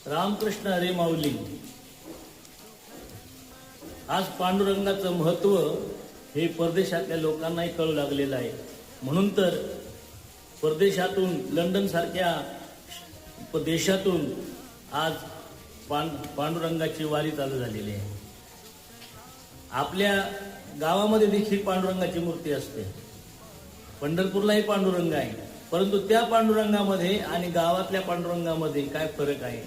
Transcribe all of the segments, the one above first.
रामकृष्ण हरी माऊली. आज पांडुरंगाचं महत्त्व हे परदेशातल्या लोकांनाही कळू लागलेलं आहे. म्हणून तर परदेशातून लंडन सारख्या देशातून आज पांडुरंगाची वारी चालू झालेली आहे. आपल्या गावामध्ये देखील पांडुरंगाची मूर्ती असते. पंढरपूरलाही पांडुरंग आहे, परंतु त्या पांडुरंगामध्ये आणि गावातल्या पांडुरंगामध्ये काय फरक आहे?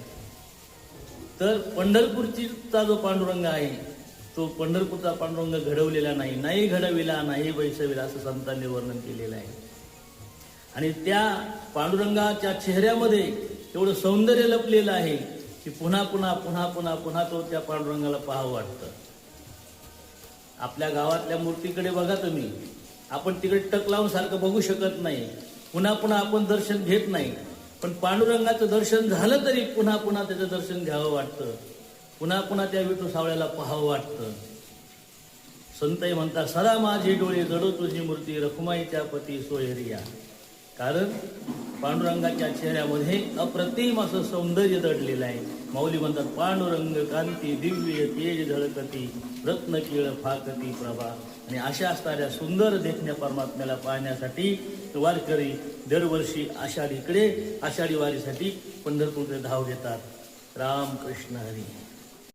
तर पंढरपूरचा जो पांडुरंग आहे तो पंढरपूरचा पांडुरंग घडवलेला नाही घडविला, नाही बैसविला, असं संतांनी वर्णन केलेलं आहे. आणि त्या पांडुरंगाच्या चेहऱ्यामध्ये एवढं सौंदर्य लपलेलं आहे की पुन्हा पुन्हा पुन्हा पुन्हा पुन्हा तो त्या पांडुरंगाला पाहावं वाटतं. आपल्या गावातल्या मूर्तीकडे बघा तुम्ही, आपण तिकडे टक लावून सारखं बघू शकत नाही, पुन्हा पुन्हा आपण दर्शन घेत नाही. पण पांडुरंगाचं दर्शन झालं तरी पुन्हा पुन्हा त्याचं दर्शन घ्यावं वाटतं, पुन्हा पुन्हा त्या विठू सावळ्याला पाहावं वाटतं. संतही म्हणतात, सदा माझे डोळे जडो तुझी मूर्ती, रखुमाईच्या पती सोयरिया. कारण पांडुरंगाच्या चेहऱ्यामध्ये अप्रतिम असं सौंदर्य दडलेलं आहे. माऊली म्हणतात, पांडुरंग कांती दिव्य तेज झळकती, रत्न केळ फाकती प्रभा. आणि अशा असणाऱ्या सुंदर देखण्या परमात्म्याला पाहण्यासाठी वारकरी दरवर्षी आषाढी वारीसाठी पंढरपूरकडे धाव घेतात. रामकृष्ण हरी.